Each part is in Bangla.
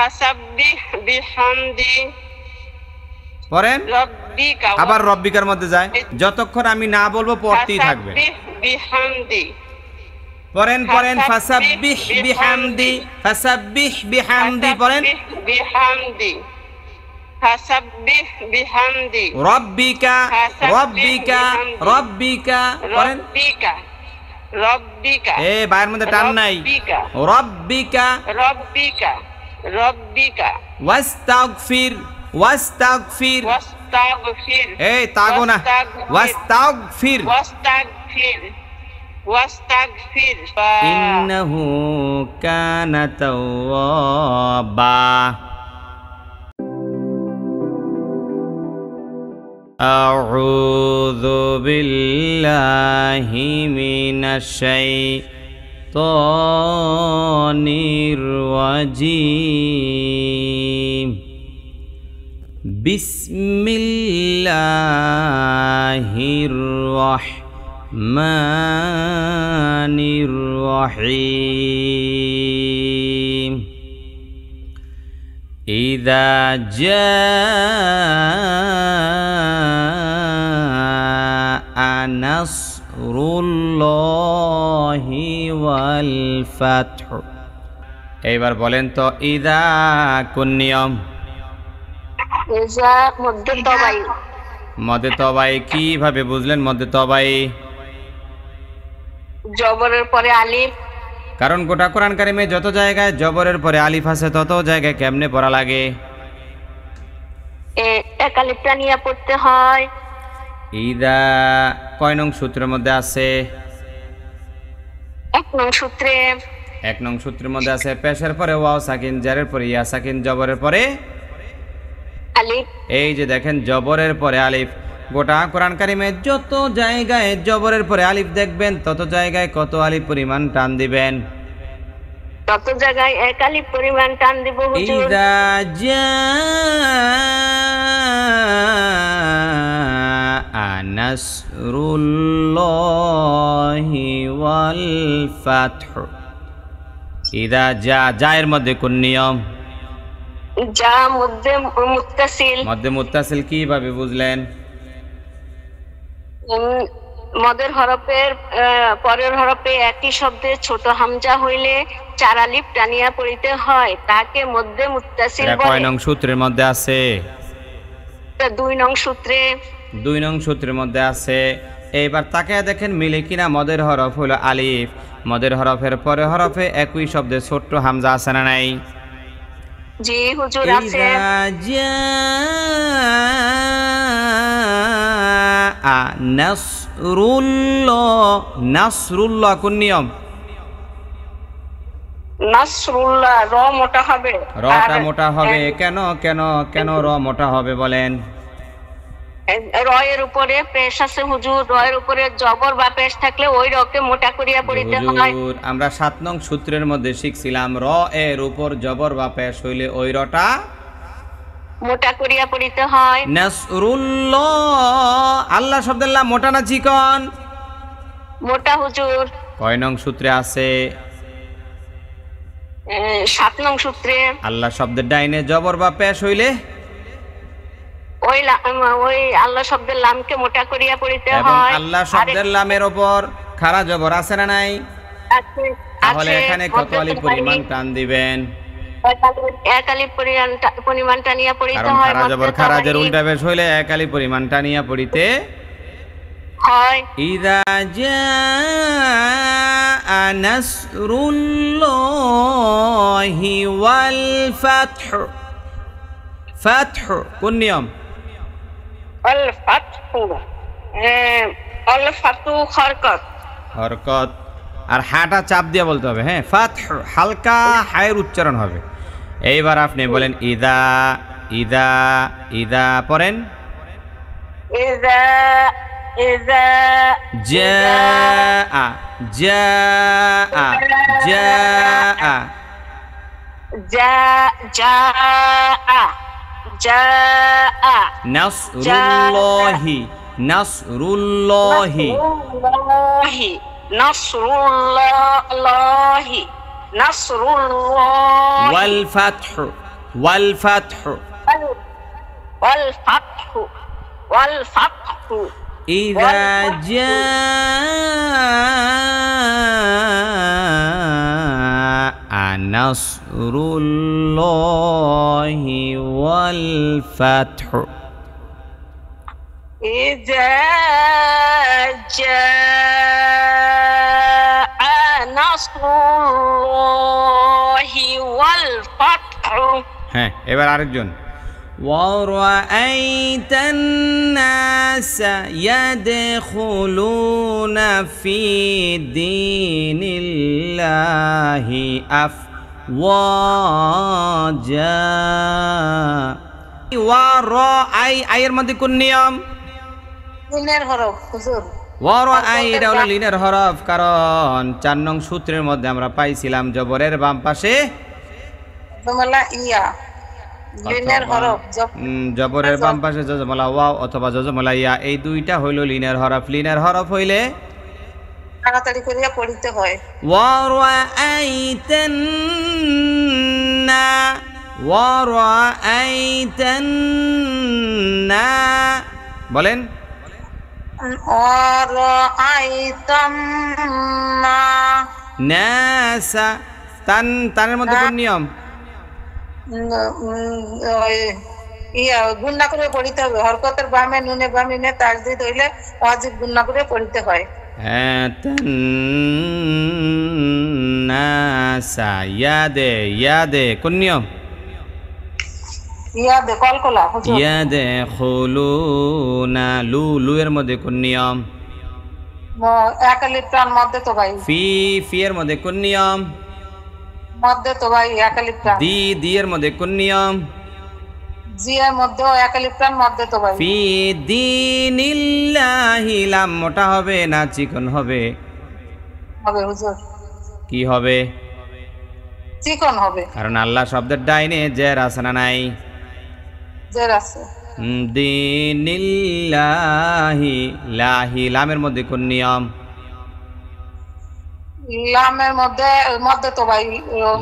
ফাসাব্বিহ বিহামদি পড়েন রাব্বিকা আবার রব্বিকার মধ্যে যায় যতক্ষণ আমি না বলবো পড়তেই থাকবে ফাসাব্বিহ বিহামদি পড়েন পড়েন ফাসাব্বিহ বিহামদি ফাসাব্বিহ বিহামদি পড়েন বিহামদি ফাসাব্বিহ বিহামদি রব্বিকা রব্বিকা রব্বিকা পড়েন রাব্বিকা রাব্বিকা বায়ের মধ্যে টান নাই রব্বিকা রাব্বিকা রাব্বিকা ওয়াস্তাগফির ওয়াস্তাগফির ওয়াস্তাগফির তাগো না ওয়াস্তাগফির ওয়াস্তাগফির ওয়াস্তাগফির ইন্নাহু কানা তাওয়াবা আউযু বিল্লাহি মিনাশ শাইতানির রাজীম বিসমিল্লাহির রাহমানির রাহিম ইযা জাআ নাসরুল্লাহি ওয়াল ফাতহ এইবার বলেন তো ইযা কোন নিয়ম ইযা মধ্যে তবাই মধ্যে তবাই কিভাবে বুঝলেন মধ্যে তবাই জবরের পরে আলিফ কারণ গোটা কোরআন কারিমে যত জায়গায় জবরের পরে আলিফ আছে তত জায়গায় কেমনে পড়া লাগে এক আলিফটা নিয়ে পড়তে হয় ইদা কয় নং সূত্রের মধ্যে আছে এক নং সূত্রে এক নং সূত্রের মধ্যে আছে পেশের পরে ওয়াও সাকিন জারের পরে ইয়া সাকিন জবরের পরে আলিফ এই যে দেখেন জবরের পরে আলিফ গোটা কোরআন কারিমে যত জায়গায় জবরের পরে আলিফ দেখবেন তত জায়গায় কত আলিফ পরিমাণ টান দিবেন তত জায়গায় এক আলিফ পরিমাণ টান দিব হুজুর ইযা জাআ নাসরুল্লাহি ওয়াল ফাতহ ইযা জায়ের মধ্যে কোন নিয়ম যা মধ্যে মুত্তাসিল মধ্যে মুত্তাসিল কিভাবে বুঝলেন মদের হরফের পরের হরফে একই শব্দে ছোট হামজা হইলে চার আলিফ টানিয়া পড়িতে হয় তাকে মধ্যে মুত্তাসিল বলে কয় নং সূত্রের মধ্যে আছে দুই নং সূত্রে দুই নং সূত্রের মধ্যে আছে এইবার তাকে দেখেন মিলে কিনা মদের হরফ হলো আলিফ মদের হরফের পরে হরফে একই শব্দে ছোট্ট হামজা আছে না নাই জি হুজুর আছে নাসরুল্লাহ কোন নিয়ম নাসরুল্লাহ র মোটা হবে রটা মোটা হবে কেন কেন কেন র মোটা হবে বলেন রয়ের উপরে পেশ আছে হুজুর রয়ের উপরে জবর বা পেশ থাকলে ওই রকে মোটা করিয়া পড়িতে হয় হুজুর আমরা 7 নং সূত্রের মধ্যে শিখছিলাম র এর উপর জবর বা পেশ হইলে ওই রটা মোটা করিয়া পড়িতে হয় নাসরুল্লাহ আল্লাহ শব্দের লা মোটা না চিকন মোটা হুজুর কয় নং সূত্রে আছে 7 নং সূত্রে আল্লাহ শব্দের ডাইনে জবর বা পেশ হইলে ওই আল্লাহ শব্দের লামকে মোটা করিয়া পড়িতে এবং হয় আল্লাহ শব্দের লামের উপর খাড়া জবর আছে না নাই আছে তাহলে এখানে কত আলিফ পরিমাণ টান দিবেন এক আলিফ পরিমাণ টানিয়া পড়িতে কারণ হয় খাড়া জবর খারাজের উল্টা পেশ হইলে এক আলিফ পরিমাণ টানিয়া পড়িতে হয় ইযা জাআ নাসরুল্লাহি ওয়াল ফাতহ ফাতহ কোন নিয়ম আল ফাতহু হরকত হরকত আর হাটা চাপ দিয়ে বলতে হবে হ্যাঁ ফাতহ হালকা হায়ের উচ্চারণ হবে এইবার আপনি বলেন ইদা ইদা ইদা পড়েন ইযা ইযা জাআ জাআ জাআ জা জাআ জাআ নাসরুল্লাহি নাসরুল্লাহি নাসরুল্লাহি নাসরুল্লাহি ওয়াল ফাতহ ওয়াল ফাতহু والفتح والفتح إذا جاء نصر الله والفتح إذا جاء نصر الله والفتح হ্যাঁ এবার আরেকজন ورأيت الناس يدخلون في دين الله أفواجا আয়ের মধ্যে কোন নিয়ম লিনের হরফ হুজুর ওয়ারাআই এটা হলো লিনের হরফ কারণ 4 নং সূত্রের মধ্যে আমরা পাইছিলাম জবরের বাম পাশে জমলা ইয়া লিনের হরফ জবরের বাম পাশে জজমলা ওয়াও অথবা জজমলা ইয়া এই দুইটা হইলো লিনের হরফ। লিনের হরফ হইলে তাড়াতাড়ি করিয়া পড়িতে হয়। ওয়ারাআইতান্না বলেন ওয়ারাআইতান্না নাসা তানের মধ্যে কোন নিয়ম ইয়া গুণনা করে পড়িতে হবে। হরকতের বামে নুনে বামে নে তাজদিদ হইলে ওয়াজিব গুণনা করে পড়িতে হয়। নাসা ইয়াদে কোন নিয়ম ইয়াদে কলকলা হুজুর ইয়াদে খুলুনা লু এর মধ্যে কোন নিয়ম এক আলিফ টান মধ্যে তো ভাই ফি এর মধ্যে কোন নিয়ম মধ্যে তো ভাই এক আলিফ টান দি এর মধ্যে কোন নিয়ম জি এর মধ্যে এক আলিফ টান মধ্যে তো ভাই ফি দীনিল্লাহি লাম মোটা হবে না চিকন হবে হবে হুজুর কি হবে চিকন হবে কারণ আল্লাহ শব্দের ডাইনে জের আছে না নাই জের আছে দীনিল্লাহি লাহি লামের মধ্যে কোন নিয়ম লামের মধ্যে তো ভাই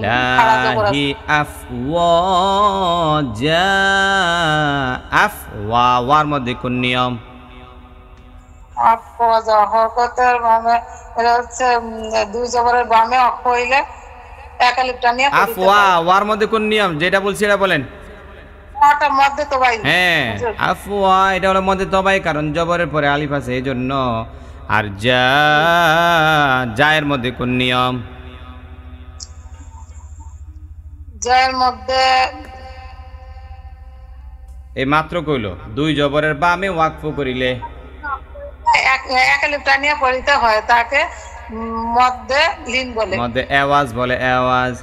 লাহি আফওয়াজা ওয়ার মধ্যে কোন নিয়ম আফওয়াজা হরকতের বামে এটা হচ্ছে দুই জবরের বামে অক্ষ হইলে এক আলিফ টানিয়া ওয়ার মধ্যে কোন নিয়ম যেটা বলছি এটা বলেন ওটার মধ্যে তো ভাই হ্যাঁ আফওয়া এটা হলো মধ্যে তবাই কারণ জবরের পরে আলিফ আছে এইজন্য আর জায়ের মধ্যে কোন নিয়ম জায়ের মধ্যে এই মাত্র কইলো দুই জবরের বামে ওয়াকফ করিলে এক আলিফ টানিয়া পড়িতে হয় তাকে মধ্যে লিন বলে মধ্যে আওয়াজ বলে আওয়াজ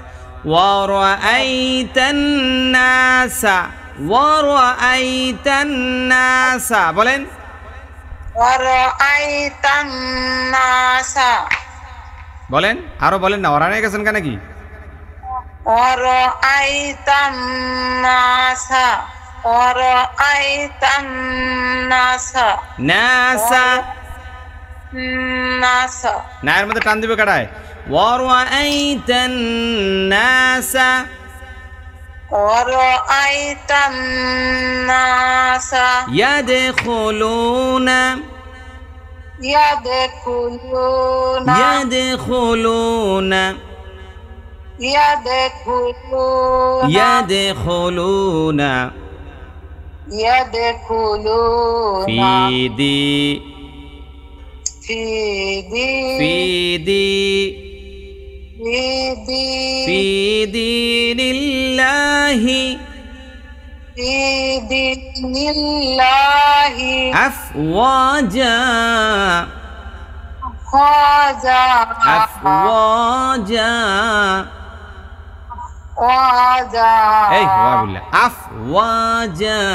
ওয়ারাআইতান নাসা বলেন ওয়ারাআইতান নাসা বলেন আরো বলেন না ওরা নিয়ে গেছেন কেন কি ওয়ারাআইতান নাসা ওয়ারাআইতান নাসা নাসা নাসা নায়ের মধ্যে টান দিবে কাটায় ওয়ারাআইতান নাসা ওয়ারাআইতান নাসা ইয়াদখুলুনা ইয়াদখুলুনা ইয়াদখুলুনা ইয়াদখুলুনা ইয়াদখুলুনা في دين الله أفواجا أي بالله أفواجا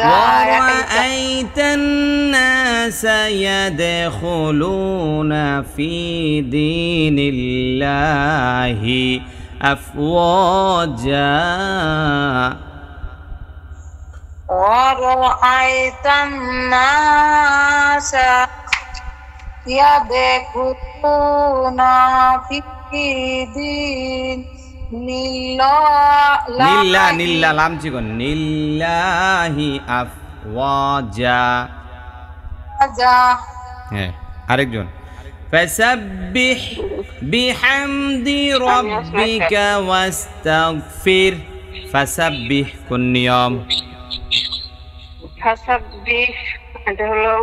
ورأيت الناس يدخلون في دين الله أفواجا ورأيت الناس يدخلون في دين নিল্লা নিল্লা লাম চিকন নিল্লাহি আফওয়াজা হ্যাঁ আরেকজন ফাসাব্বিহ বিহামদি রাব্বিকা ওয়াস্তাগফির ফাসাব্বিহ কোন নিয়ম ফাসাব্বিহ এটা হলো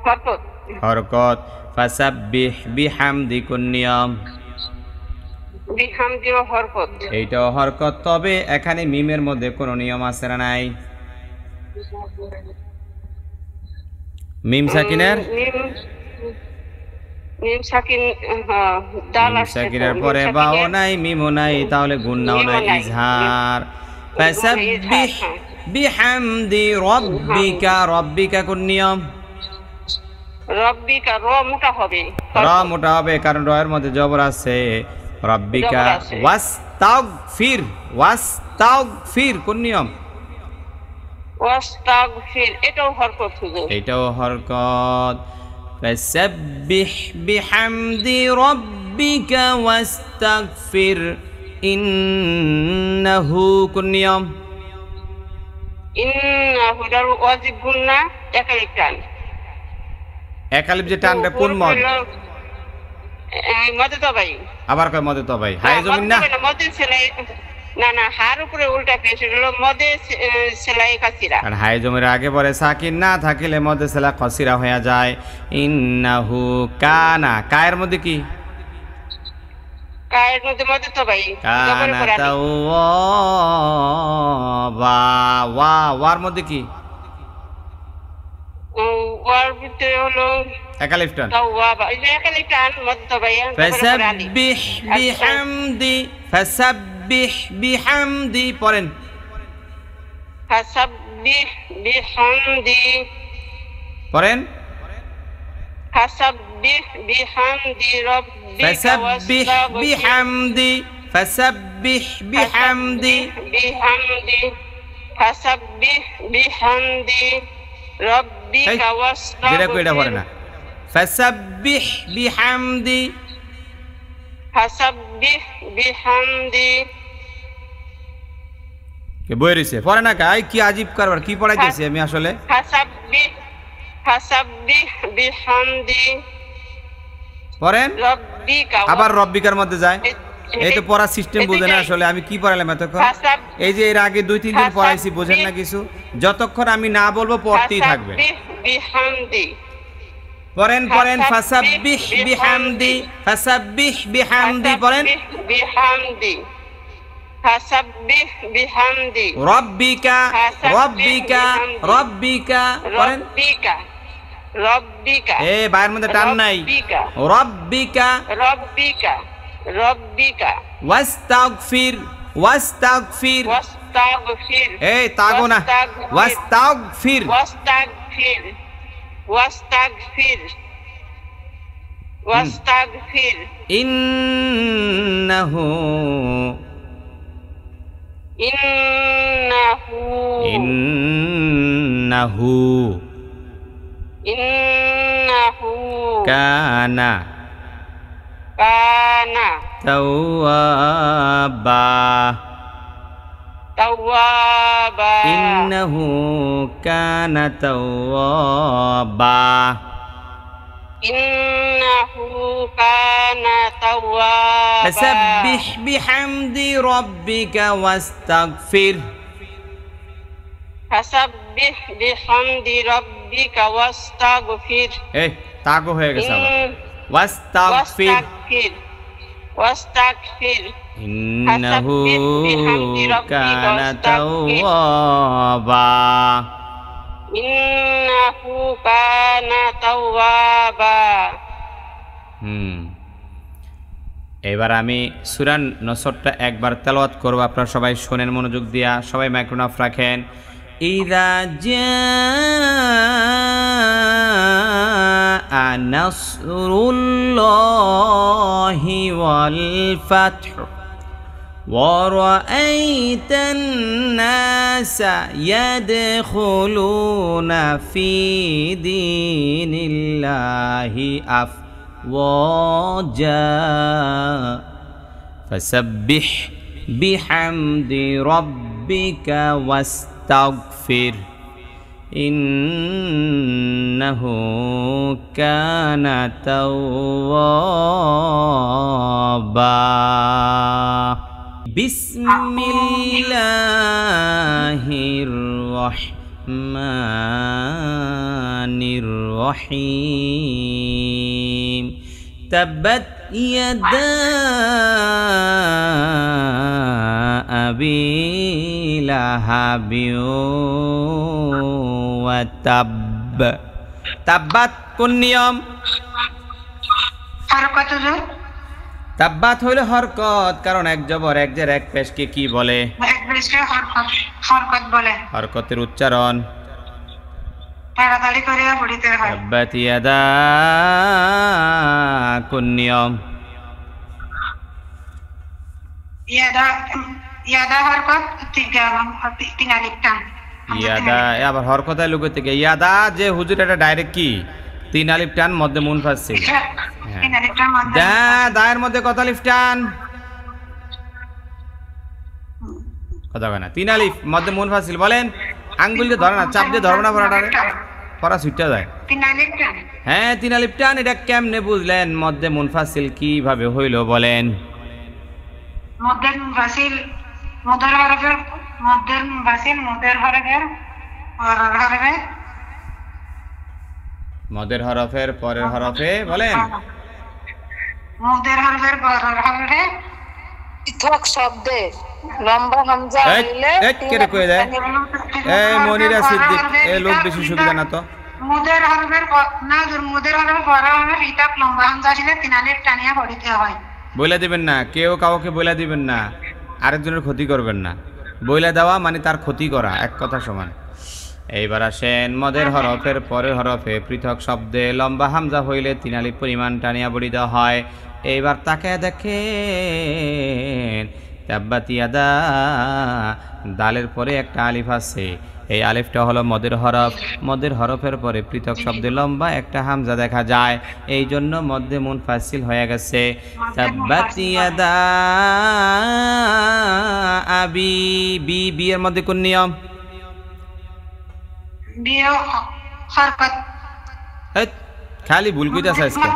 হরকত হরকত ফাসাব্বিহ বিহামদি কোন নিয়ম বিহামদি ও হরকত এইটাও হরকত তবে এখানে মিমের মধ্যে কোনো নিয়ম আছে না নাই মিম সাকিনের মিম সাকিন দাল মিম আছে সাকিনের পরে বাও নাই মিমও নাই তাহলে গুন্নাও নাই ইজহার ফাসাব্বিহ বিহামদি রাব্বিকা রাব্বিকা কোন নিয়ম রব্বিকা র মোটা হবে র মোটা হবে কারণ র এর মধ্যে জবর আছে রাব্বিকা ওয়াস্তাগফির কোন নিয়ম ওয়াস্তাগফির এটাও হরকত হুজুর এটাও হরকত ফাসাব্বিহ বিহামদি রাব্বিকা ওয়াস্তাগফির ইন্নাহু কোন নিয়ম ইন্নাহু দার ওয়াজিব গুন্না একালিক টান একালিফ যে টানবে কোন মদ মদে তো ভাই আবার কয় মদে তো ভাই হায় জমিন না মদে সেলাই না না হার উপরে উল্টা পেশ হলো মদে সেলাই কাসিরা কারণ হায় জমির আগে পরে সাকিন না থাকিলে মদে সেলা কসিরা হয়ে যায় ইন্নাহু কানা কায়ের মধ্যে কি কায়ের মধ্যে মদে তো ভাই কানা তাওয়াবা ওয়া ওয়ার মধ্যে কি ওয়ার ভিতরে হলো একালিফ টান তাওয়াবা এই যে একালিক টান মদে তো ভাই ফাসাব্বিহ বিহামদি পড়েন ফাসাব্বিহ বিহামদি পড়েন ফাসাব্বিহ বিহামদি রাব্বিকা ফাসাব্বিহ বিহামদি ফাসাব্বিহ বিহামদি রাব্বিকা যেটা কইটা পড়ে না ফাসাব্বিহ বিহামদি ফাসাব্বিহ বিহামদি কে বই রইছে পড়ে না কাই কি আজীব কারবার কি পড়াইতেছি আমি আসলে ফাসাব্বিহ বিহামদি পড়েন রাব্বিকা আবার রব্বিকার মধ্যে যায় এই তো পড়ার সিস্টেম বুঝে না আসলে আমি কি পড়াইলাম এতক্ষণ এই যে এর আগে 2-3 দিন পড়াইছি বোঝেন না কিছু যতক্ষণ আমি না বলবো পড়তেই থাকবে বিহামদি পড়েন পড়েন ফাসাব্বিহ বিহামদি পড়েন বিহামদি ফাসাব্বিহ বিহামদি রাব্বিকা পড়েন রাব্বিকা এ বাইরের মধ্যে টান নাই রাব্বিকা ওয়াস্তাগফির এই তাগো না ওয়াস্তাগফির ইন্নাহু কানা তাওয়াবা ইন্নাহু কানা তাওয়াবা ফাসাব্বিহ বিহামদি রাব্বিকা ওয়াস্তাগফির এই তাগো হয়ে গেছে আবার ওয়াস্তাগফির ইন্নাহু কানা তাওয়াবা এবার আমি সূরা নসরটা একবার তেলাওয়াত করব আপনারা সবাই শুনেন মনোযোগ দিয়া সবাই মাইক্রোফোন অফ রাখেন ইযা জাআ নাসরুল্লাহি ওয়াল ফাতহু ورأيت الناس يدخلون في دين الله أفواجا فسبح বিহামদি রাব্বিকা ওয়াস্তাগফির ইন্নাহু কানা তাওয়াবা। বিসমিল্লাহির রহমানির রহিম। তাব্বাত ইয়াদা আবি লাহাবি ওয়া তাব্ব। তাব্বাত কোন নিয়ম? হরকত হুজুর। তাব্বাত হইল হরকত, কারণ এক জবর এক জের এক পেশকে কি বলে? এক পেশকে হরকত, হরকত বলে। হরকতের উচ্চারণ তাড়াতাড়ি করে পড়িতে হয়। তাব্বাত ইয়াদা কোন নিয়ম? ইয়াদা, ইয়াদা হরকত তিন আলিফ টান। ইয়াদা আবার হরকত আইলো কই থেকে? ইয়াদা যে হুজুর এটা ডাইরেক্ট কি তিন আলিফ টান মধ্যে মুনফাসিল। তিন আলিফ টান মধ্যে দা দায়ের মধ্যে কত আলিফ টান? কথা কয় না। তিন আলিফ মধ্যে মুনফাসিল বলেন। আঙ্গুল দিয়ে ধরে না, চাপ দিয়ে ধরবে না, পড়াটারে পড়া ছুটে যায়। তিন আলিফ টান। হ্যাঁ তিন আলিফ টান। এটা কেমনে বুঝলেন মধ্যে মুনফাসিল কিভাবে হইল বলেন? মধ্যের মুনফাসিল, মধ্যের হরফের, মধ্যের মুনফাসিল মধ্যের হরফের হরফে, মদের হরফের পরের হরফে বলেন। মধ্যের হরফের পরের হরফে পৃথক শব্দে লম্বা হামজা হইলে কেটে কয়ে দেয়। মনিরা সিদ্দিক এ লোক বেশি সুবিধা না তো। মুদের হরফের না মুদের হরফের পরের হরফে ইতাক লম্বা হামজা আসলে তিন আলিফ টানিয়া পড়িতে হয়। বইলা দিবেন না, কেউ কাউকে বইলা দিবেন না, আরেকজনের ক্ষতি করবেন না। বইলা দেওয়া মানে তার ক্ষতি করা, এক কথা সমান। এইবার আসেন মদের হরফের পরের হরফে পৃথক শব্দে লম্বা হামজা হইলে তিন আলিফ পরিমাণ টানিয়া পড়িতে হয়। এইবার তাকে দেখেন তাব্বাত ইয়াদা, দালের পরে একটা আলিফ আছে, এই আলিফটা হলো মদের হরফ। মদের হরফের পরে পৃথক শব্দে লম্বা একটা হামজা দেখা যায়, এই জন্য মধ্যে মুনফাসিল হয়ে গেছে। তাব্বাত ইয়াদা আবি, বি বি এর মধ্যে কোন নিয়ম? বিয়ে হরকত। খালি ভুল কইতাছ আজকে।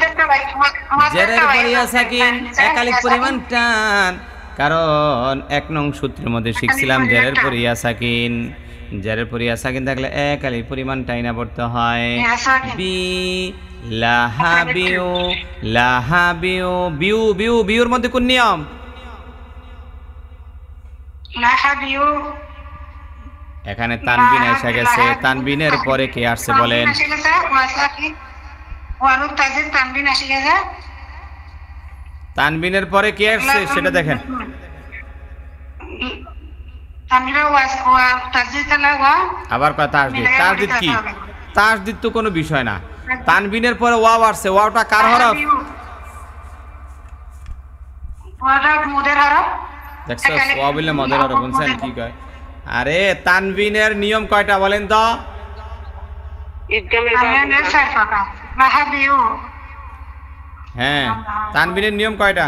জেরের পরে ইয়া সাকিন এক আলিফ পরিমাণ টান, কারণ এক নং সূত্রের মধ্যে শিখছিলাম জেরের পরে ইয়া সাকিন। জেরের পরে ইয়া সাকিন থাকলে এক আলিফ পরিমাণ টাইনা পড়তে হয়। বি লাহাবিউ, লাহাবিউ, বিউ বিউ বিউর মধ্যে কোন নিয়ম? লাহাবিউ। এখানে তানবিন এসে গেছে, তানবিনের পরে কে আসছে বলেন? তানবিনের পরে কে আসছে সেটা দেখেন। আবার কথা তাসদিদ, তাসদিদ কি? তাসদিদ তো কোনো বিষয় না। তানবিনের পরে ওয়াও আসছে, ওয়াওটা কার হরফ? দেখছো ওয়াও বললে মদের হরফ, বুঝছেন কি কয়? আরে তানবিনের নিয়ম কয়টা বলেন তো? হ্যাঁ তানবিনের নিয়ম কয়টা?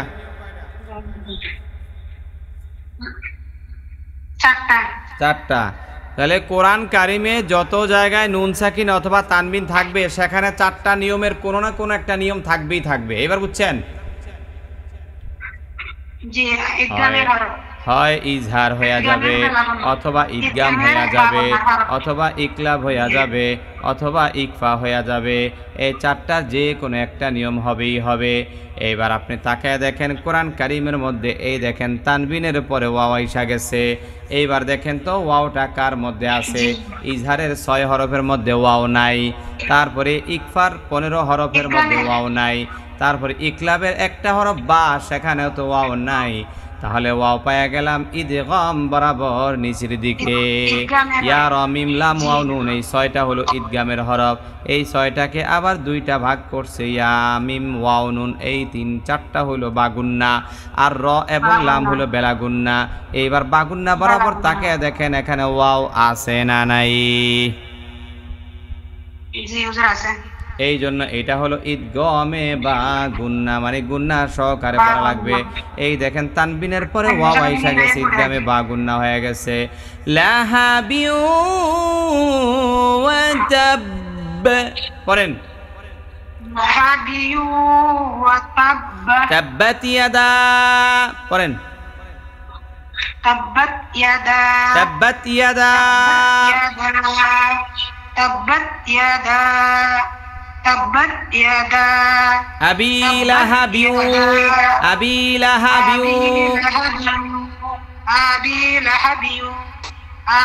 চারটা। তাহলে কোরআন কারিমে যত জায়গায় নুন সাকিন অথবা তানবিন থাকবে সেখানে চারটা নিয়মের কোনো না কোনো একটা নিয়ম থাকবেই থাকবে। এবার বুঝছেন? হয় ইজহার হয়ে যাবে, অথবা ইদগাম হয়ে যাবে, অথবা ইকলাব হয়ে যাবে, অথবা ইকফা হয়ে যাবে। এই চারটার যে কোনো একটা নিয়ম হবেই হবে। এইবার আপনি তাকায় দেখেন কোরআন কারিমের মধ্যে, এই দেখেন তানবিনের পরে ওয়াও আইসা গেছে। এইবার দেখেন তো ওয়াওটা কার মধ্যে আছে? ইজহারের 6 হরফের মধ্যে ওয়াও নাই, তারপরে ইকফার 15 হরফের মধ্যে ওয়াও নাই, তারপরে ইকলাবের একটা হরফ বা, সেখানেও তো ওয়াও নাই। তাহলে ওয়াও পায়া গেলাম ইদগাম বরাবর নিচের দিকে। ইয়া রা মিম লাম ওয়াও নুন, এই 6টা হলো ইদগামের হরফ। এই 6টাকে আবার 2টা ভাগ করছে, ইয়া মিম ওয়াও নুন, এই 4টা হলো বাগুন্না, আর র এবং লাম হলো বেলাগুন্না। এইবার বাগুন্না বরাবর তাকে দেখেন এখানে ওয়াও আছে না নাই? এই জন্য এটা হলো ঈদগমে বা গুন্না, মানে গুন্না সহকারে পড়া লাগবে। এই দেখেন তানবিনের পরে ওয়াও আইসা গেছে, ঈদগামে বা গুন্না হয়ে গেছে। লাহাবিউ ওয়া তাব, পড়েন লাহাবিউ ওয়া তাব, তাব্বাত ইয়াদা, পড়েন তাব্বাত ইয়াদা, তাব্বাত ইয়াদা, তাব্বাত ইয়াদা, তাব্বাত ইয়াদা আবি লাহাবিউ, আবি লাহাবিউ, আবি লাহাবিউ,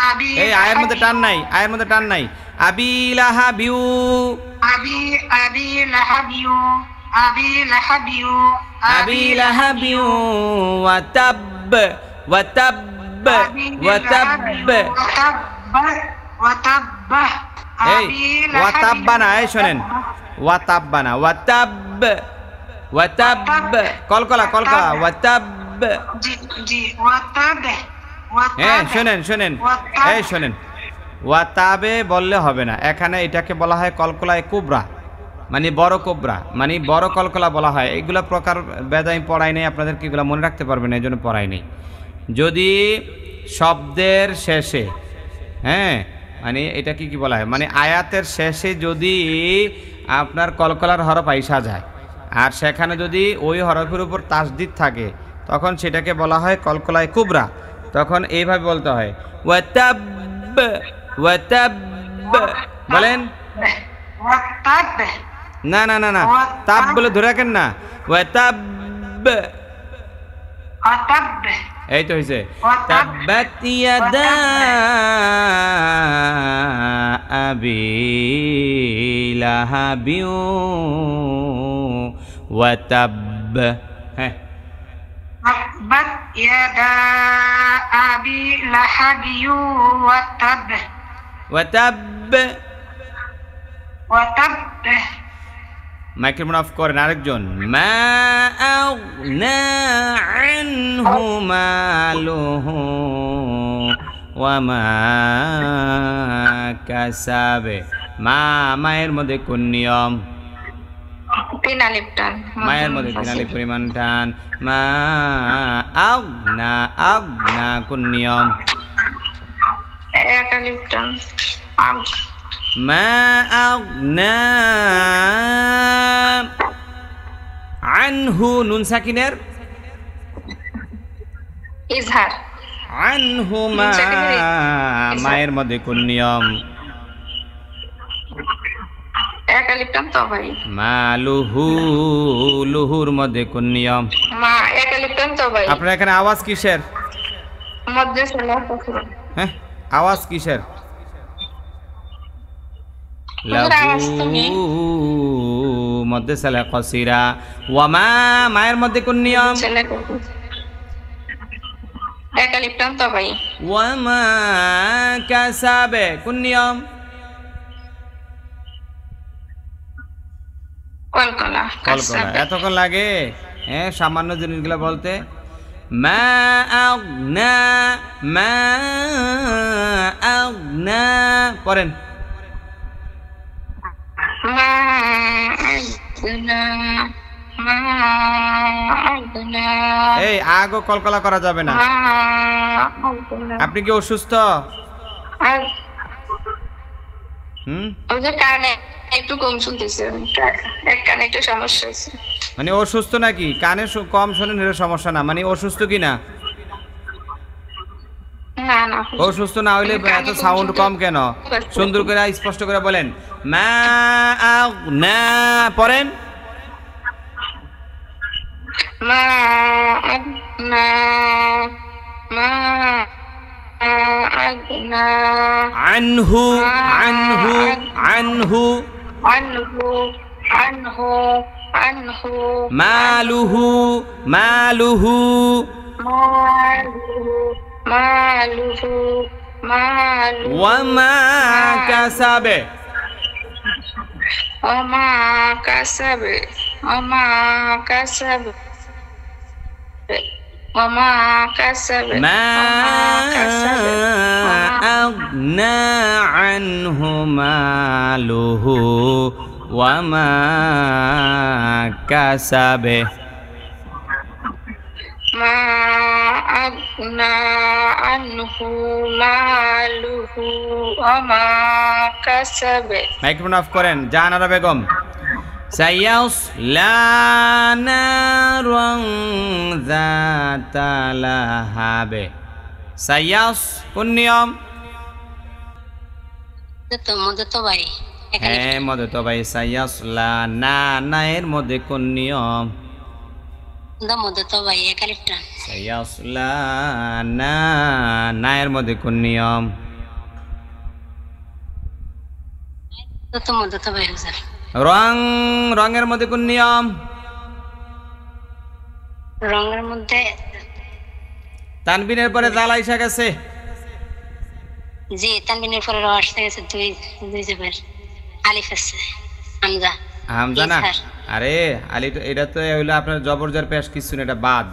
আবি এই আয়ের মধ্যে টান নাই, আয়ের মধ্যে টান নাই। আবি লাহাবিউ, আবি লাহাবিউ, আবি লাহাবিউ, আবি লাহাবিউ ওয়া তাব, ওয়া তাব, ওয়া তাব, ওয়া তাব, এই ওয়া তাব্বা না, এই শোনেন ওয়া তাব্বা না, ওয়া তাব, ওয়া তাব, কলকলা কলকলা, ওয়া তাব। জি জি ওয়া তাব, ওয়া হ্যাঁ তাব, শোনেন শোনেন, এই শোনেন, ওয়া তাবে বললে হবে না, এখানে এটাকে বলা হয় কলকলায় কুবরা, মানে বড় কোবরা, মানে বড় কলকলা বলা হয়। এইগুলা প্রকার বেদ আমি পড়াই নেই, আপনাদেরকে এগুলো মনে রাখতে পারবেন, এই জন্য পড়াই নেই। যদি শব্দের শেষে, হ্যাঁ মানে এটা কি বলা হয়, মানে আয়াতের শেষে যদি আপনার কলকলার হরফ আইসা যায় আর সেখানে যদি ওই হরফের উপর তাসদিদ থাকে, তখন সেটাকে বলা হয় কলকলায় কুবরা। তখন এইভাবে বলতে হয় ওয়াতাব, ওয়াতাব, বলেন ওয়া তাব, না না না না, তাব বলে ধরে রাখেন না, ওয়াতাব, ওয়া তাব, এই তো হয়েছে। তাব্বাত ইয়াদা আবি লাহাবিউ ওয়া তাব, হ্যাঁ তাব্বাত ইয়াদা আবি লাহাবিউ ওয়া তাব, ওয়া তাব। ওয়া তাব, মাইক্রোফোন অফ করেন আরেকজন। মা আগনা আনহু মালুহু ওয়া মা কাসাবে। মা, মায়ের মধ্যে কোন নিয়ম? তিন আলিফ টান, মায়ের মধ্যে তিন আলিফ পরিমাণ টান। মা আগনা, আগনা কোন নিয়ম? এক আলিফ টান, আগ, মা আগনা আনহু, নুন সাকিনের ইজহার, আনহু মা, মায়ের মধ্যে কোন নিয়ম? এক আলিফ টান তবাই। মালুহু, লুহুর মধ্যে কোন নিয়ম? মা, এক আলিফ টান তবাই। আপনার এখানে আওয়াজ কিসের? মধ্যে সালাহ কসরা, হ্যাঁ আওয়াজ কিসের? লাহু মধ্যে সালাহ কসিরা। ওয়ামা, মায়ের মধ্যে কোন নিয়ম? এক আলিফ টান তবাই। ওয়ামা কাসাবে কোন নিয়ম? কলকলা, কলকলা। এতক্ষণ লাগে হ্যাঁ সামান্য জিনিসগুলো বলতে। মা আগনা, মা আগনা, পড়েন মা আগনা, মা আগনা, এই আগো কলকলা করা যাবে না। মা আগনা। আপনি কি অসুস্থ? আর হুম, ওই যে কানে একটু কম শুনতেছে, এক কানে একটু সমস্যা আছে। মানে অসুস্থ নাকি? কানে কম শোনেন এর সমস্যা না, মানে অসুস্থ কি না? না না, অসুস্থ না হইলে এত সাউন্ড কম কেন? সুন্দর করে স্পষ্ট করে বলেন। মা আগনা, পড়েন মা আগনা, মা আগনা, আনহু, আনহু, আনহু, আনহু, আনহু, আনহু, মালুহু, মালুহু, মালুহু, মালুহু, মালুহু, ওয়ামা কাসাবে, ওমা কাসাবে, ওমা কাসাবে, ওমা কাসাবে, মা ওমা কাসাবে, আগনা আনহু মালুহু ওয়ামা কাসাবে মা আগনা আনহু মালুহু ওয়া মা কাসাবে। মাইক্রোফোন অফ করেন। জাহানারা বেগম সায়াসলা নারান যাতা লাহাবে। সায়াস কোন নিয়ম? মধ্যে ভাই হ্যাঁ মধ্যে তো ভাই। সায়াসলা না না এর মধ্যে কোন নিয়ম? মধ্যে ভাই একালিফটা সায়াসলা না না এর মধ্যে কোন নিয়ম? মধ্যে ভাই হুজুর। রং রঙের মধ্যে কোন নিয়ম? রঙের মধ্যে তানবিনের পরে জাল আইসা গেছে। জি তানবিনের পরে র আসতে গেছে দুই জবর আলিফ আছে হামজা। হামজা না? আরে আলি এটা তো হইলো আপনার জবরজের পেশ কিছু না, এটা বাদ।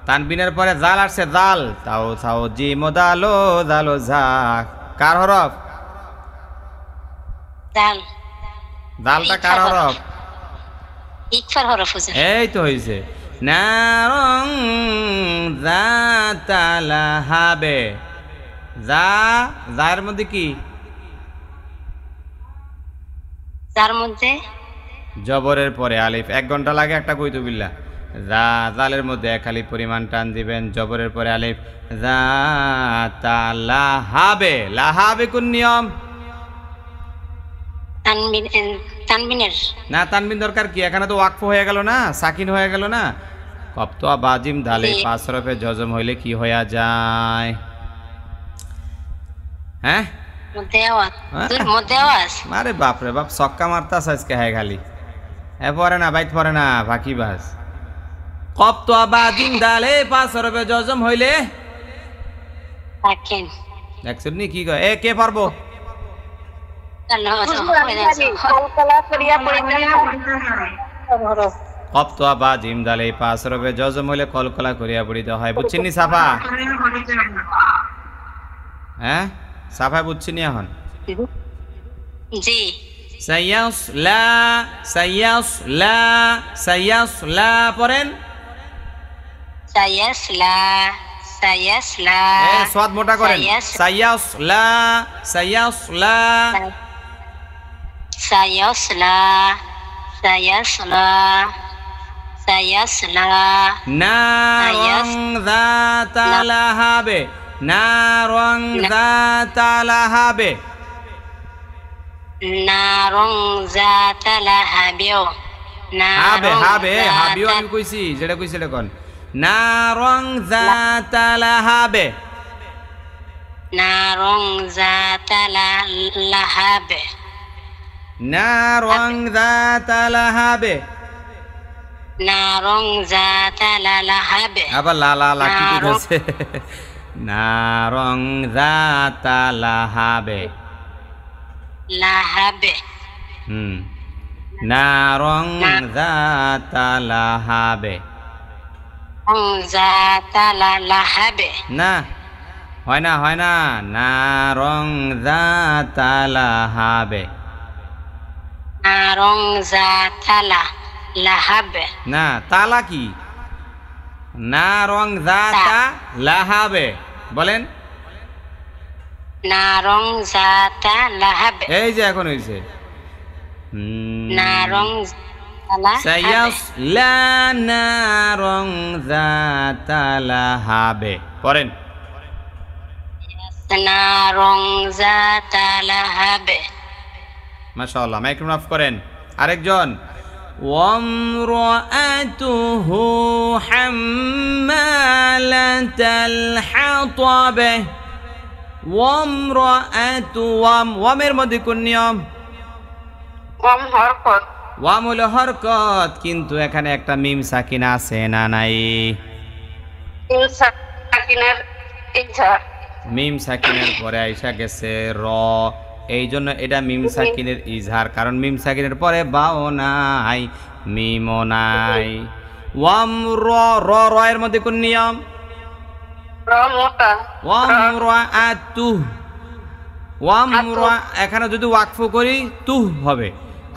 তানবিনের পরে জাল আসছে জাল। তাও তাও জি মোদালো জালো ঝা কার হরফ? জাল জালটা কার হরফ? ইকফার হরফ হুজুর। এই তো হইছে। নারং যাতা লাহাবে। যা যার মধ্যে কি? যার মধ্যে জবরের পরে আলিফ। 1 ঘন্টা লাগে একটা কইতু বিল্লাহ। যা জালের মধ্যে 1 আলিফ পরিমাণ টান দিবেন, জবরের পরে আলিফ। যাতা লাহাবে। লাহাবে কোন নিয়ম? তানবিনের না তানবিন দরকার কি? এখানে তো ওয়াকফ হয়ে গেল না, সাকিন হয়ে গেল না। কপ্তোয়া বাজিম দালে 5 হরফে জজম হইলে কি হয়ে যায়? হ্যাঁ মধ্যে আওয়াজ মধ্যে আওয়াজ। আরে বাপ রে বাপ, ছক্কা মারতাস আজকে। হ্যাঁ খালি এ পরে না বাইত পরে না বাকি বাস। কপ্তোয়া বাজিম দালে 5 হরফে জজম হইলে সাকিন। দেখছেন নি কি কয়? এ কে পারবো? কপ্তোয়া বাজিম দালে 5 হরফে জজম হইলে কলকলা করিয়া পড়িতে হয়। বুঝছেন নি সাফা? হ্যাঁ সাফা বুঝছেন নি এখন? জি সায়াসলা সায়াসলা সায়াসলা পড়েন। সায়াসলা সায়াসলা এ সাদ মোটা করেন। সায়াসলা সায়াসলা সায়াসলা সায়াসলা সায়াসলা নারং যাতা লাহাবে। নারং যাতা লাহাবে। নারং যাতা লাহাবেও। হাবে হাবে হাবিও আমি কইছি, যেটা কইছি এটা কোন? নারং যাতা লাহাবে। নারং যাতা লাহাবে। নারং যাতা লাহাবে। নারং যাতা লাহাবে। আবার লা লা লা কি কইছে? নারং যাতা লাহাবে। লাহাবে নারং যাতা লাহাবে। যাতা লাহাবে না হয় না হয় না। নারং যাতা লাহাবে। নারং যাতা লাহাবে। না তালা কি? নারং যাতা লাহাবে বলেন। নারং যাতা লাহাবে। এই যে এখন হইছে। নারং সায়াসলা নারং যাতা লাহাবে পড়েন। নারং যাতা লাহাবে। মাশাআল্লাহ। মাইক্রোফোন অফ করেন। আরেকজন। ওয়ামরাআতুহু হাম্মালাতাল হাতাবে। ওয়ামরাআতু ওয়াম ওয়ামের মধ্যে কোন নিয়ম? ওয়াম হরকত। ওয়াম হলো হরকত, কিন্তু এখানে একটা মিম সাকিন আছে না নাই? সাকিনের ইজহার। মিম সাকিনের পরে আইসা গেছে র, এই জন্য এটা মিম সাকিনের ইজহার। কারণ মিম সাকিনের পরে বাও নাই, মিমও নাই। ওয়াম র র র এর মধ্যে কোন নিয়ম? র মোটা। ওয়াম রাআতু ওয়াম রা, এখানে যদি ওয়াকফ করি তুহ হবে,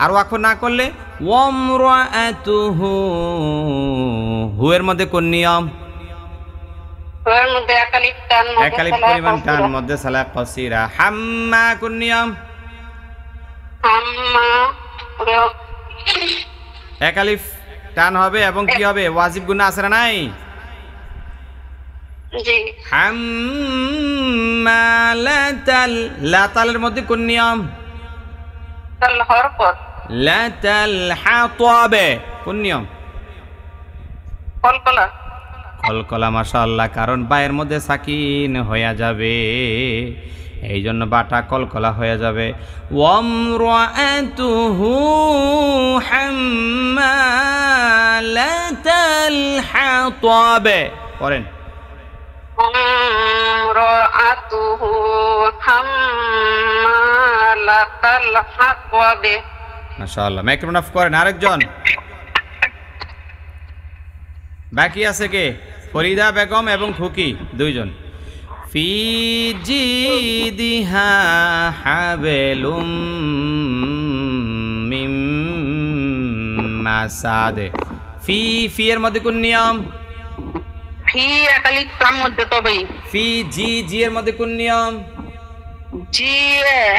আর ওয়াকফ না করলে ওয়ামরাআতুহু, হুয়ের মধ্যে কোন নিয়ম? ওর মধ্যে একালিফ টান, একালিফ পরিমাণ টান, মধ্যে সালাহ কসিরা। হাম্মা কোন নিয়ম? হাম্মা একালিফ টান হবে এবং কি হবে? ওয়াজিব গুনাহ আছে না নাই? জি। হাম্মালাতাল, লাতালের মধ্যে কোন নিয়ম? তাল হরকত, লাতাল হাতাবে কোন নিয়ম? কলকলা। কলকলা, মাশাআল্লাহ, কারণ বায়ের মধ্যে সাকিন হয়ে যাবে, এই জন্য বাটা কলকলা হয়ে যাবে। ওয়ামরাআতুহু হাম্মালাতাল হাতাবে পড়েন। ওয়ামরাআতুহু হাম্মালাতাল হাতাবে। মাশাআল্লাহ, মাইক্রোফোন অফ করেন। আরেকজন বাকি আছে কে? ফরিদা বেগম এবং খুকি, দুইজন। ফি জিদিহা হাবলুম মিম মাসাদে। ফি, ফি এর মধ্যে কোন নিয়ম? ফি একালিফ টান মধ্যে তবেই। ফি জি, জি এর মধ্যে কোন নিয়ম? জি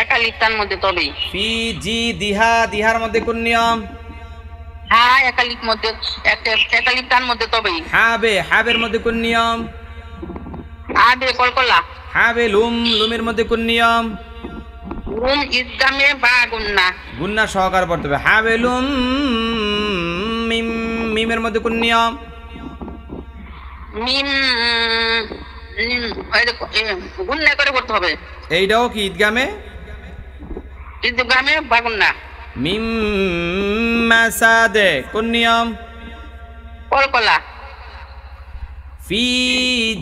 একালিফ টান মধ্যে তবেই। ফি জি দিহা, দিহার মধ্যে কোন নিয়ম? হ্যাঁ একালিফ মধ্যে, একালিফ টান মধ্যে তবেই। হাবে, হাবের মধ্যে কোন নিয়ম? আবে কলকলা। হাবে লুম, লুমের মধ্যে কোন নিয়ম? রুম ইদগামে বা গুন্না। গুন্না সহকারে পড়তে হবে। হাবেলুম মিম, মিমের মধ্যে কোন নিয়ম? মিম গুন্না করে পড়তে হবে। এইটাও কি ঈদগামে? ইদগামে বা গুন্না। মিম মাসাদে কোন নিয়ম? কলকলা। ফি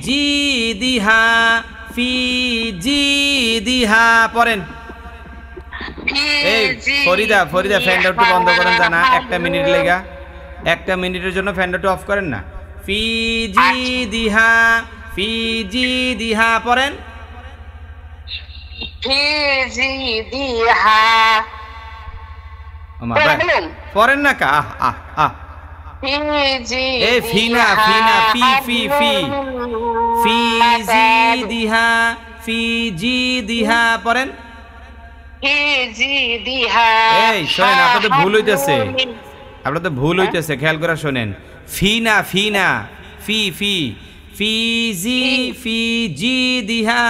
জিদিহা, ফি জিদিহা পড়েন। এই ফরিদা, ফরিদা ফ্যানটা একটু বন্ধ করেন জানা, একটা মিনিট লেগা, একটা মিনিটের জন্য ফ্যানটা একটু অফ করেন না। ফি জিদিহা, ফি জিদিহা পড়েন। ফি জিদিহা পড়েন না কা? আহ আহ আহ, ফি জি, এই ফি না, ফি না, ফি ফি ফি, ফি জিদিহা, ফি জিদিহা পড়েন। ফি জিদিহা। এই শোনেন, আপনাদের ভুল হইতেছে, আপনাদের ভুল হইতেছে, খেয়াল করে শোনেন। ফি না, ফি না, ফি ফি, ফি জি, ফি জি দিহা,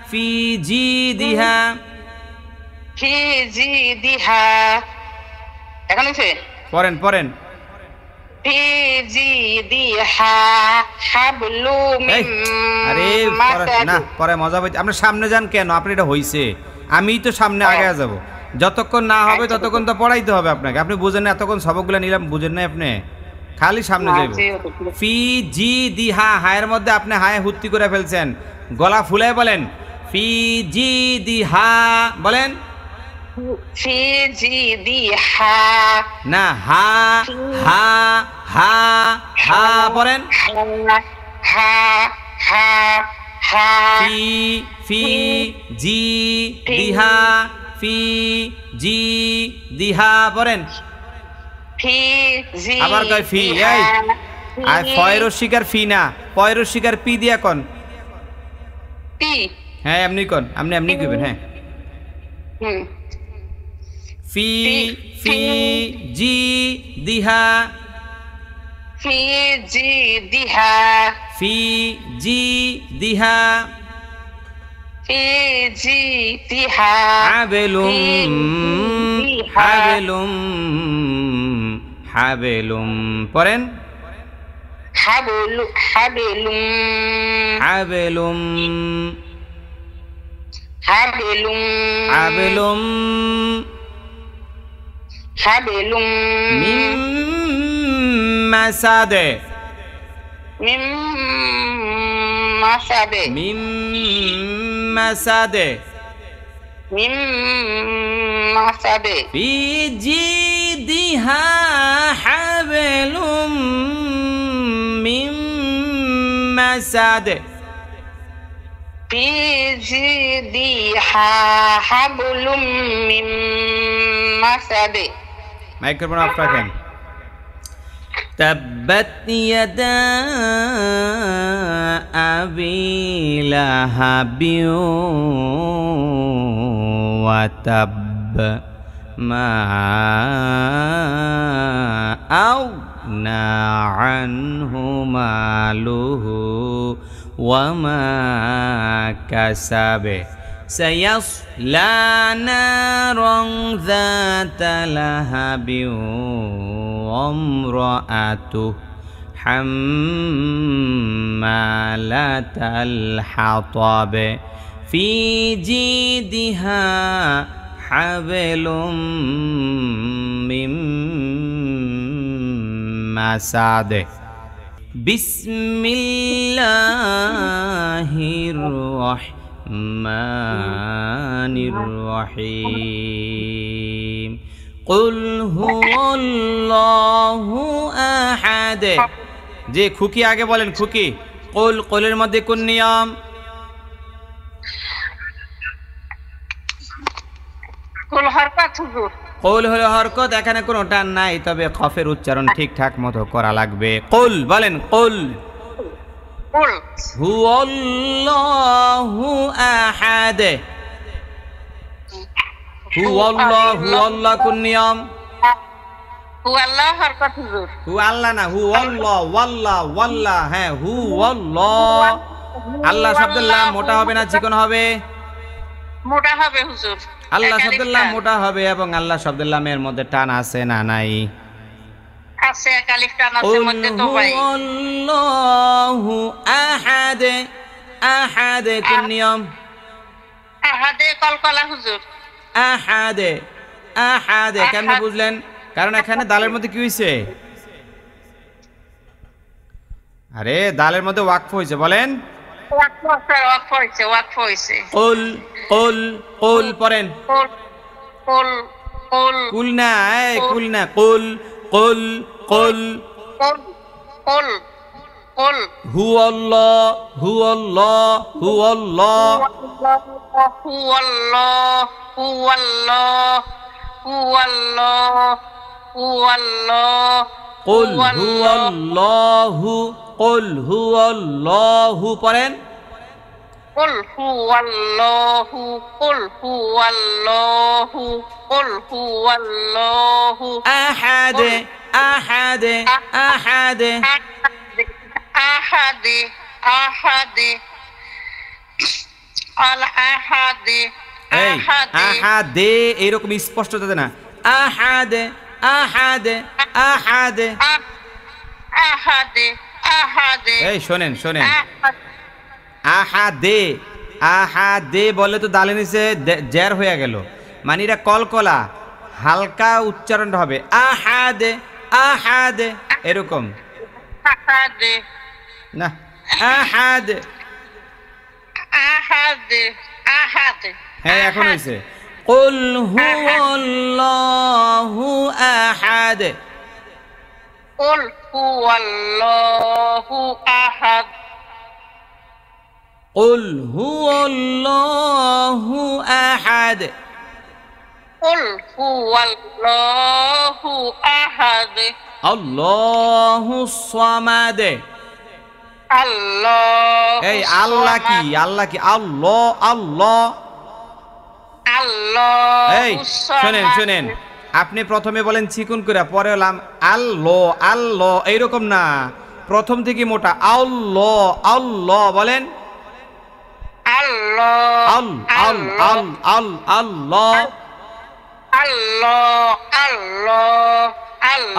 ফি জি দিহা। ফি জিদিহা এখন হচ্ছে পড়েন পড়েন। ফি জিদিহা হাবলু এই মিন আরে মাসাদ। না, পরে মজা পাইতে। আপনার সামনে যান কেন? আপনি এটা হইছে, আমি তো সামনে আগে যাব। যতক্ষণ না হবে ততক্ষণ তো পড়াইতে হবে আপনাকে। আপনি বুঝেন না, এতক্ষণ সবকগুলো নিলাম, বুঝেন না আপনি, খালি সামনে যাইব। ফি জি দিহা, হায়ের মধ্যে আপনি হায়ে হুত্তি করে ফেলছেন, গলা ফুলে বলেন। ফি জি দিহা বলেন। ফি জিদিহা না, হা হা হা হা পড়েন। হা হা হা। ফি ফি জি দিহা, ফি জি দিহা পড়েন। ফি জি আবার কয় ফি। এই আর ফয়ের শিকার ফি না, পয়ের শিকার পি দিয়া কোন। পি। হ্যাঁ এমনি কোন, আপনি এমনি কইবেন। হ্যাঁ হুম। ফি ফি জি দিহা, ফি জিদিহা ফি জি দিহা। ফি জিদিহা হাবেলুম হাবেলুম হাবেলুম পড়েন। হাবলু হাবেলুম হাবেলুম হাবেলুম হাবেলুম হাবেলুম মিম মাসাদে, মিম মাসাদে মিম মাসাদে। মিম মাসাদে ফি জিদিহা হাবেলুম মিম মাসাদে। ফি জিদিহা হাবলুম মিন মাসাদে। মাইক্রোফোন অফ রাখেন। তাব্বাত ইয়াদা আবি লাহাবিন ওয়া তাব মা আগনা আনহু মালুহু ওয়া মা কাসাবে سيصلى نارا ذات لهب وامرأته حمالة الحطب في جيدها حبل من مسد بسم الله الرحمن الرحيم قل هو الله أحد যে খুকি আগে বলেন খুকি কোলের মধ্যে কোন নিয়ম কুল হরকত হুজুর কোল হলো হরকত এখানে কোনো টান নাই তবে কফের উচ্চারণ ঠিকঠাক মতো করা লাগবে কোল বলেন কোল কুল হুয়াল্লাহু আহাদ হুয়াল্লাহ কোন নিয়ম হু আল্লাহ হরকত হুজুর হু আল্লাহ না হুয়াল্লাহ ওয়াল্লাহ হ্যাঁ হুয়াল্লাহ আল্লাহ শব্দের লাম মোটা হবে না চিকন হবে মোটা হবে হুজুর আল্লাহ শব্দের লাম মোটা হবে এবং আল্লাহ শব্দের লামের মধ্যে টান আছে না নাই আছে এক আলিফ টান আছে মধ্যে তো ভাই আল্লাহু আহাদ আহাদ কোন নিয়ম আহাদে কলকলা হুজুর আহাদ কেমনে বুঝলেন কারণ এখানে দালের মধ্যে কি হইছে আরে দালের মধ্যে ওয়াকফ হইছে বলেন ওয়াকফ হইছে কুল পড়েন কুল না কুল হুয়াল্লাহ পড়েন قل هو الله قل هو الله قل هو الله أحد أحد أحد أحد أحد الأحد أحد এরকম স্পষ্টতা দেনা أحد أحد أحد أحد أحد এই শুনেন আহাদে বলে তো দালে নিচে জের হয়ে গেল মানে এটা কলকলা হালকা উচ্চারণটা হবে আহাদে এরকম না আহাদে হ্যাঁ এখন হয়েছে কুল হুয়াল্লাহু আহাদ قل هو الله أحد قل هو الله أحد قل هو الله أحد الله الصمد الله এই আল্লাহ কি আল্লাহ এই শুনেন আপনি প্রথমে বলেন চিকুন করে পরে বললাম আল্লাহ এইরকম না প্রথম থেকে মোটা আল্লাহ বলেন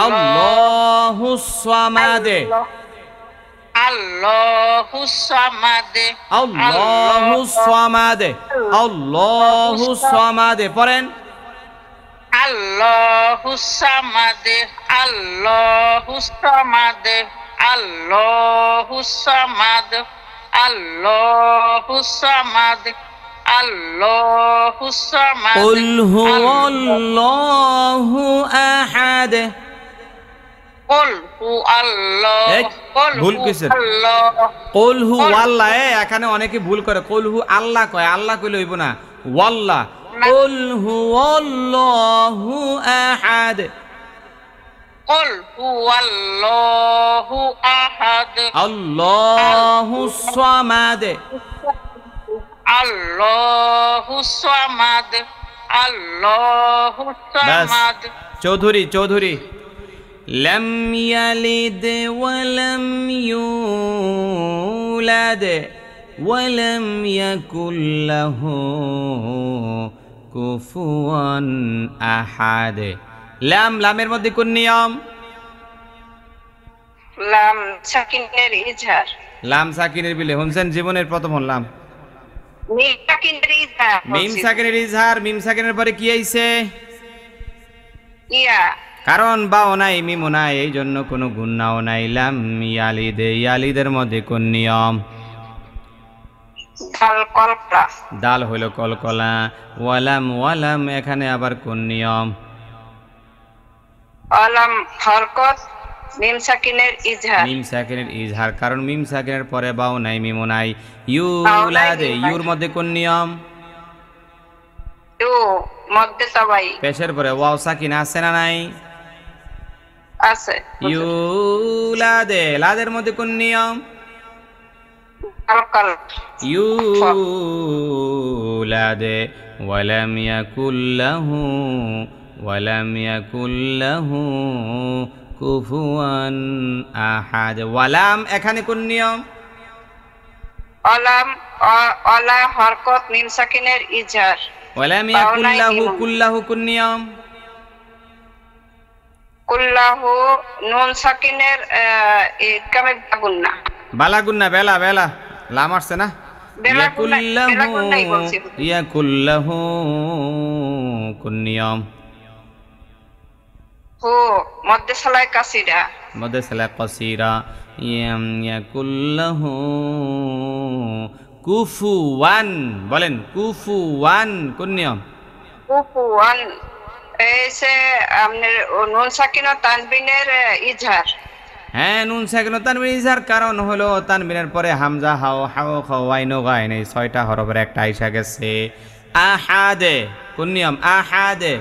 আল্লাহুস সামাদ পড়েন Allahus samad Allahus samad Allahus samad Allahus samad Allahus samad Qul huwallahu ahad Qul huwallahu ভুল কইছে Qul huwallah এখানে অনেকে ভুল করে Qul hu আল্লাহ কয় আল্লাহ কইলে হইব না ওয়াল্লাহ قل هو الله أحد قل هو الله أحد আল্লাহু সামাদ الله الصمد الله বাস الصمد চৌধুরী চৌধুরী লাম ইয়ালিদ ওয়ালাম ইউলাদ ওয়ালাম ইয়াকুল লাহু কুফুয়ান আহাদ লাম লামের মধ্যে কোন নিয়ম লাম সাকিনের ইজহার লাম সাকিনের বিলে শুনছেন জীবনের প্রথম লাম মিম সাকিনের ইজহার মিম সাকিনের ইজহার মিম সাকিনের পরে কি আইছে ইয়া কারণ বাও নাই মিমও নাই এই জন্য কোনো গুণনাও নাই লাম ইয়ালিদ ইয়ালিদের মধ্যে কোন নিয়ম দাল কলকলা দাল হইল কলকলা ওয়ালাম ওয়ালাম এখানে আবার কোন নিয়ম আলাম হরকত মিম সাকিনের ইজহার মিম সাকিনের ইজহার কারণ মিম সাকিনের পরে বাও নাই মিমও নাই ইউলাদ ইউর মধ্যে কোন নিয়ম ইউ মধ্যে সবাই পেশের পরে ওয়াও সাকিন আছে না নাই আছে ইউলাদ লাদের মধ্যে কোন নিয়ম কলকল يولد ولم يكن له কুফুয়ান আহাদ ওয়ালাম এখানে কোন নিয়ম আলাম আলা হরকত মিম সাকিনের ইজহার ওয়ালাম ইয়াকুল লাহু কুল্লাহু কোন নিয়ম কুল্লাহু নুন সাকিনের ইকামে গুন্না বালা গুন্না বেলা বেলা লাম আসছে না বেলা গুন্নাই বলছি ইয়াকুল্লাহু কোন নিয়ম হো মধ্যে সালাই কাসিরা মধ্যে সালা কসিরা ইয়াকুল্লাহু কুফুয়ান বলেন কুফুয়ান কোন নিয়ম কুফুয়ান এসে আপনার নুন সাকিন ও তানবিনের ইজহার হ্যাঁ নুন সাকিন ও তানবিন ইজহার কারণ হলো তানবিনের পরে হামজা হাও হাও খাওয়াইনো গায়ন এই ছয়টা হরফের একটা আইসা গেছে আহাদে কোন নিয়ম আহাদে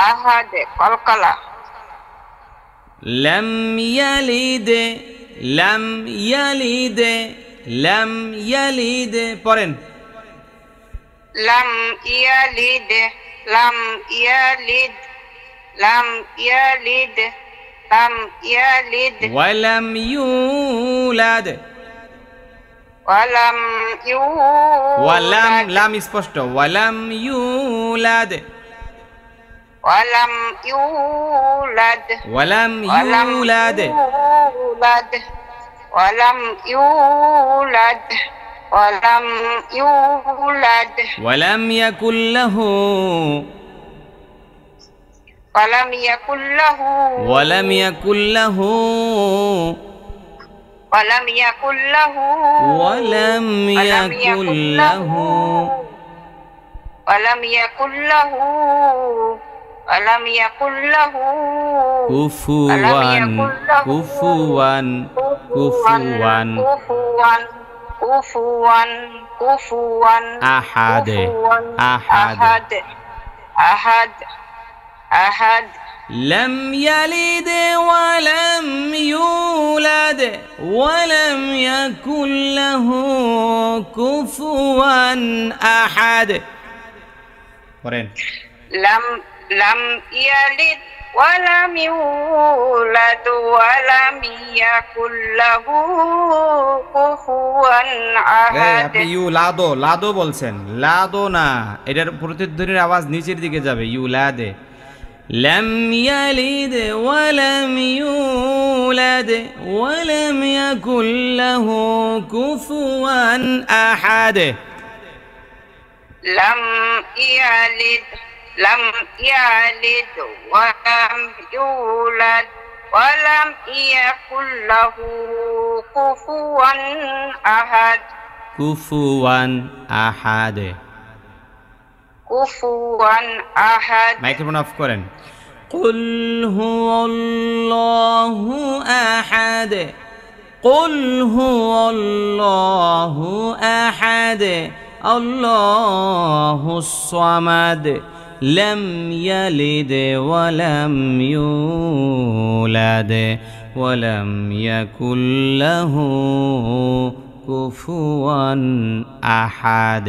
আহাদ কলকলা লাম ইয়ালিদ লাম ইয়ালিদ লাম ইয়ালিদ পড়েন লাম ইয়ালিদ লাম ইয়ালিদ লাম ইয়ালিদ লাম ইয়ালিদ ওয়ালাম ইউলাদ ওয়ালাম ওয়ালাম ইউলাদ লাম স্পষ্ট ওয়ালাম ইউলাদ ওয়ালাম ইউলাদ ওয়ালাম ইউলাদ ওয়ালাম ইউলাদ ওয়ালাম ইউলাদ ওয়ালাম ইয়াকুল লাহু ওয়ালাম ইয়াকুল লাহু ওয়ালাম ইয়াকুল লাহু ওয়ালাম ইয়াকুল লাহু ওয়ালাম ইয়াকুল লাহু ওয়ালাম ইয়াকুল লাহু ওয়ালাম ইয়াকুল লাহু কুফুয়ান কুফুয়ান কুফুয়ান কুফুয়ান কুফুয়ান কুফুয়ান আহাদ আহাদ আহাদ আহাদ আহাদ لم يلد ولم يولد ولم يكن له كفوا أحد قرين لم يلد ولم يولد ولم يكن له كفوا أحد আপনি ইউ লাদো লাদো বলছেন লাদো না এটার প্রতিধ্বনির আওয়াজ নিচের দিকে যাবে ইউ লাদে لم يلد ولم يولد ولم يكن له كفوا أحد لم يلد ولم يولد ولم يكن له كفوا أحد كفوا أحد كفوا أحد মাইক্রোফোন অফ করেন قل هو الله أحد قل هو الله أحد الله الصمد لم يلد ولم يولد ولم يكن له কুফুয়ান আহাদ।